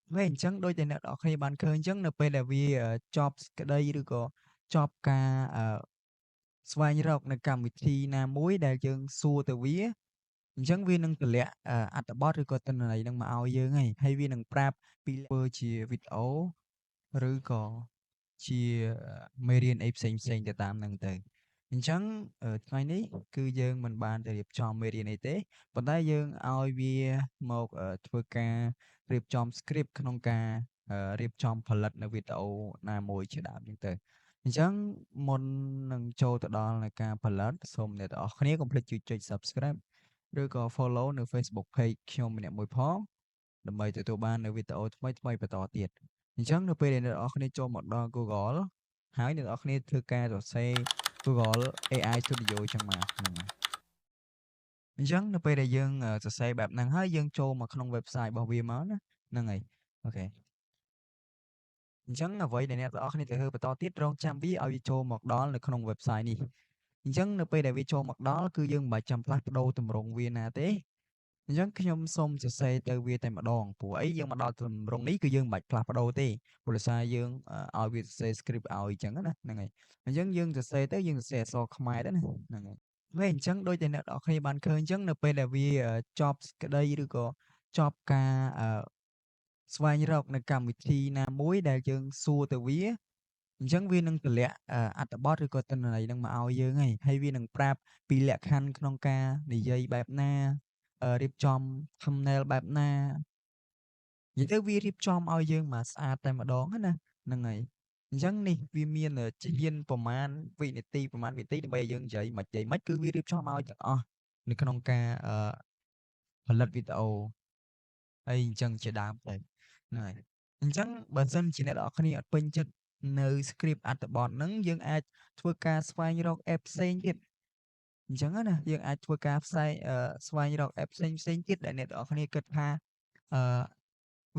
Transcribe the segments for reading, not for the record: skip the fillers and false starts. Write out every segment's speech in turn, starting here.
Vậy chẳng đôi tên đó khi bạn khơi chẳng là bây là vì job cái đâyឬcó job ca xoay rộng là cầm thì là mối đại dương xua từ vía chẳng vì năng từ lẽ at botឬក៏tên này đang mà ao dương này hay vì năng prap pi chia vịt ấu ឬក៏ជាមេរៀនអីផ្សេងទៅតាមហ្នឹងទៅអញ្ចឹងថ្ងៃនេះគឺយើងមិនបានទៅរៀបចំមេរៀនអីទេប៉ុន្តែយើងឲ្យវាមកធ្វើការរៀបចំ script ក្នុងការរៀបចំផលិតនៅវីដេអូណាមួយជាដើមអញ្ចឹងទៅអញ្ចឹងមុននឹងចូលទៅដល់នៃការផលិតសូមអ្នកទាំងអស់គ្នាកុំភ្លេចជួយចុច subscribe ឬក៏ follow នៅ Facebook page ខ្ញុំម្នាក់មួយផងដើម្បីទទួលបាននៅវីដេអូថ្មីៗបន្តទៀត អញ្ចឹងនៅពេលដែលអ្នកនរអគ្នាចូលមកដល់ Google ហើយអ្នកនរអគ្នាធ្វើការសរសេរ Google AI Studio ចឹងមកហ្នឹងហើយអញ្ចឹងនៅពេលដែលយើងសរសេរបែបហ្នឹងហើយយើងចូលមកក្នុង website របស់វាមកណាហ្នឹងហើយអូខេអញ្ចឹងអ្វីដែលអ្នកនរអគ្នាត្រូវធ្វើបន្តទៀតរងចាំវាឲ្យវាចូលមកដល់នៅក្នុង website នេះអញ្ចឹងនៅពេលដែលវាចូលមកដល់គឺយើងមិនបាច់ចាំផ្លាស់ប្ដូរទម្រង់វាណាទេអញ្ចឹងខ្ញុំសូមសរសេរទៅវាតែម្ដងព្រោះអីយើងមកដល់ទម្រង់នេះគឺយើងមិនបាច់ផ្លាស់ប្ដូរទេព្រោះដោយសារយើងឲ្យវាសរសេរ script ឲ្យអញ្ចឹងណាហ្នឹងហើយអញ្ចឹងយើងសរសេរទៅយើងសរសេរអក្សរខ្មែរទៅណាហ្នឹងហើយហើយអញ្ចឹងដូចតែអ្នកនរគ្នាបានឃើញអញ្ចឹងនៅពេលដែលវាចប់ក្តីឬក៏ចប់ការស្វែងរកនៅកម្មវិធីណាមួយដែលយើងសួរទៅវាអញ្ចឹងវានឹងតម្លាក់អត្ថបទឬក៏ទិន្នន័យនឹងមកឲ្យយើងហើយវានឹងប្រាប់ពីលក្ខខណ្ឌក្នុងការនិយាយបែបណារៀបចំ thumbnail បែបណានិយាយទៅវារៀបចំឲ្យយើងមកស្អាតតែម្ដងណាហ្នឹងហើយអញ្ចឹងនេះវាមានជារៀនប្រមាណវិនាទីប្រមាណវិនាទីដើម្បីឲ្យយើងនិយាយមិនគឺវារៀបចំឲ្យទាំងអស់នៅក្នុងការផលិតវីដេអូហើយអញ្ចឹងជាដើមទៅហ្នឹងហើយអញ្ចឹងបើសិនជាអ្នកនរអគ្នាអត់ពេញចិត្តនៅ script អត្ថបទហ្នឹងយើងអាចធ្វើការស្វែងរក app ផ្សេងទៀតអញ្ចឹងណាយើងអាចធ្វើការស្វែងរក app ផ្សេងទៀតដែលអ្នកនរគ្នាគិតថាអឺ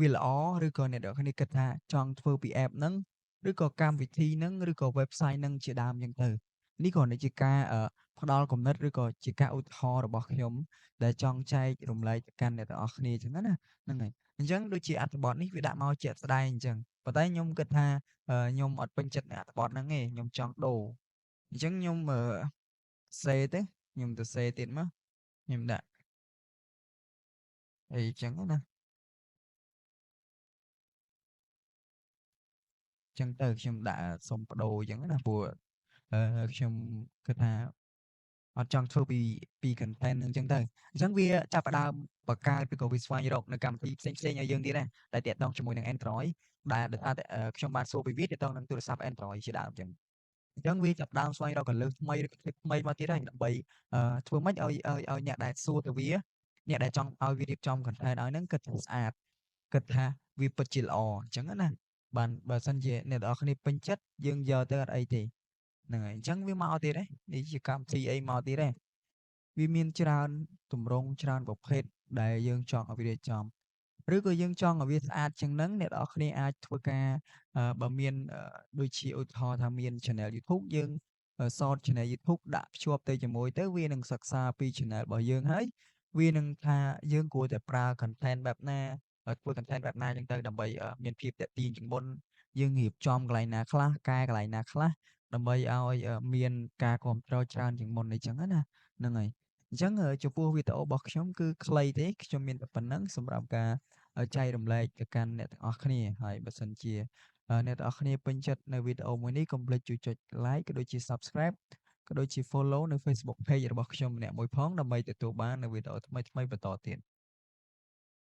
វាល្អឬក៏អ្នកនរគ្នាគិតថាចង់ធ្វើពី app ហ្នឹងឬក៏កម្មវិធីហ្នឹងឬក៏ website ហ្នឹងជាដើមអញ្ចឹងទៅនេះគ្រាន់តែជាការផ្ដល់គំនិតឬក៏ជាការឧទាហរណ៍របស់ខ្ញុំដែលចង់ចែករំលែកទៅកាន់អ្នកទាំងអស់គ្នាអញ្ចឹងណាហ្នឹងហើយអញ្ចឹងដូចជាអត្ថបទនេះវាដាក់មកជាក់ស្ដែងអញ្ចឹងប៉ុន្តែខ្ញុំគិតថាខ្ញុំអត់ពេញចិត្តនឹងអត្ថបទហ្នឹងទេខ្ញុំចង់ដូរអញ្ចឹងខ្ញុំសេទៅខ្ញុំទៅសេទៀតមកខ្ញុំដាក់អីអញ្ចឹងណាអញ្ចឹងទៅខ្ញុំដាក់សុំបដូរអញ្ចឹងណាព្រោះខ្ញុំគិតថាអត់ចង់ធ្វើពី content ហ្នឹងអញ្ចឹងទៅអញ្ចឹងវាចាប់ផ្ដើមបង្កើតឬក៏វាស្វែងរកនៅកម្មវិធីផ្សេងៗឲ្យយើងទៀតដែរដែលទាក់ទងជាមួយនឹង Android ដែលដោយសារតែខ្ញុំបានសួរពីវាទាក់ទងនឹងទូរស័ព្ទ Android ជាដើមអញ្ចឹងអញ្ចឹងវាចាប់ផ្ដើមស្វែងរកគន្លឹះថ្មីឬ clip ថ្មីមកទៀតហើយដើម្បីធ្វើម៉េចឲ្យអ្នកដែលសួរទៅវាអ្នកដែលចង់ឲ្យវារៀបចំ content ឲ្យហ្នឹងគិតថាស្អាតគិតថាវាពិតជាល្អអញ្ចឹងណាបានបើសិនជាអ្នកនរគ្នាពេញចិត្តយើងយកទៅអត់អីទេហ្នឹងហើយអញ្ចឹងវាមកទៀតហើយនេះជាកម្មវិធីអីមកទៀតហើយវាមានច្រើនទម្រង់ច្រើនប្រភេទដែលយើងចង់ឲ្យវារៀបចំឬក៏យើងចង់ឲ្យវាស្អាតជាងហ្នឹងអ្នកនរគ្នាអាចធ្វើការបើមានដូចជាឧទាហរណ៍ថាមាន channel YouTube យើង sort channel YouTube ដាក់ភ្ជាប់ទៅជាមួយទៅវានឹងសិក្សាពី channel របស់យើងហើយវានឹងថាយើងគួរតែប្រើ content បែបណាធ្វើ content បែបណាចឹងទៅដើម្បីមានភាពទាក់ទាញជាងមុនយើងរៀបចំកន្លែងណាខ្លះកែកន្លែងណាខ្លះដើម្បីឲ្យមានការគាំទ្រច្រើនជាងមុនអីចឹងណាហ្នឹងហើយអញ្ចឹងចំពោះវីដេអូរបស់ខ្ញុំគឺខ្លីទេខ្ញុំមានតែប៉ុណ្្នឹងសម្រាប់ការចែករំលែកទៅកាន់អ្នកទាំងអស់គ្នាហើយបើសិនជាអ្នកទាំងអស់គ្នាពេញចិត្តនៅវីដេអូមួយនេះកុំភ្លេចជួយចុច like ក៏ដូចជា subscribe ក៏ដូចជា follow នៅ Facebook page របស់ខ្ញុំម្នាក់មួយផងដើម្បីទទួលបាននៅវីដេអូថ្មីៗបន្តទៀត